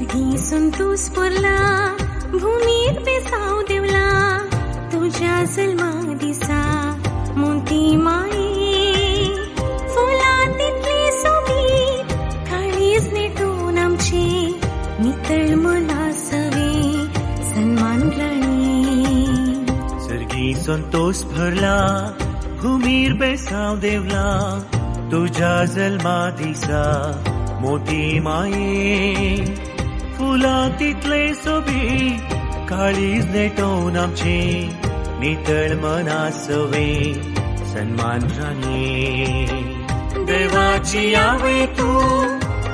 सर्गी संतोष स्फुरला भूमीर बेसाव देवला तुझ्या जन्मा दिसा मोती माये फुलांतले सोबीत काळीज नेटून आमचे नितळ मना सवे सन्मान राणी सर्गी संतोष भरला भूमीर बेसाव देवला तुझ्या जन्मा दिसा मोती माये फुलांतले सोबीत काळीज नेटून आमचे नितळ मना सवे सन्मान राणी देवाची आवे तू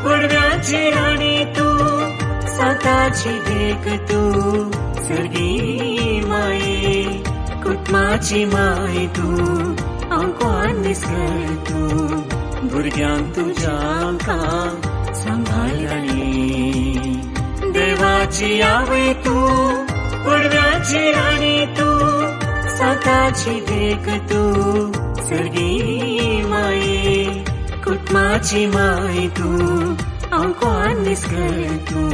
पडव्याची राणी तू साताची देख तू सर्गी माये कुटुंबाची माय तू आमकां निसकर तू भुरग्यांक तुज्या आमकां सांभाळ राणी देवाची आवे तू पडव्याची राणी तू साताची देख तू सर्गी माये कुटुंबाची माय तू आमकां निसकर तू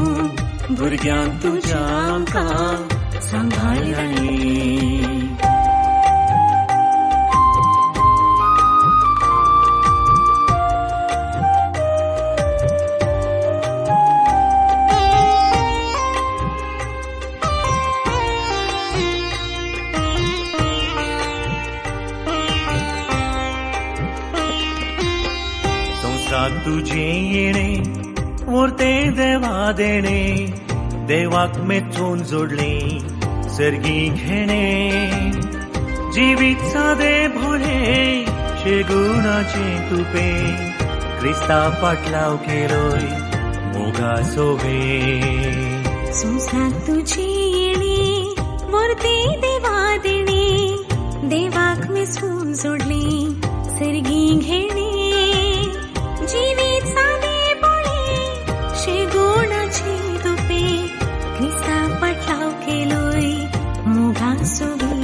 भुरग्यांक तुज्या आमकां सांभाळ राणी तुझे येणे वर्ते देवा देणे देवाक मेचून जोडले सर्गी घेणे जिवीत सादे भोळे शेगुणाचे तुपे क्रिस्ता पाटलाव केलोय मोगा सोवे संसार तुझे येणे वर्ते देवा देणे देवाक मेचून जोडले सर्गी घेणे जीवित सादे बोळे शेगुणाचे तुपे क्रिस्ता पाटलाव केलोय मोगा सोवे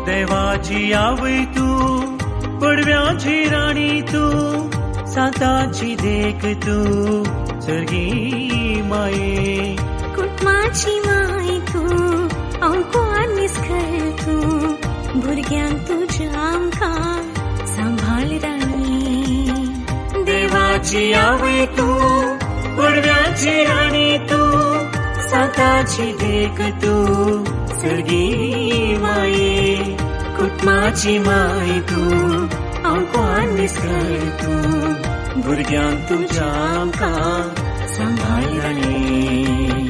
देवाची आवय तू पडव्याची राणी तू साताची देख तू सर्गी माये कुटुंबाची माय तू आमकां निसकर तू भुरग्यांक तुज्या आमकां सांभाळ राणी देवाची आवे तू पडव्याची राणी तू साताची देख तू सर्गी माये कुटुंबाची माय तू आमकां निसकर तू भुरग्यांक तुज्या आमकां सांभाळ राणी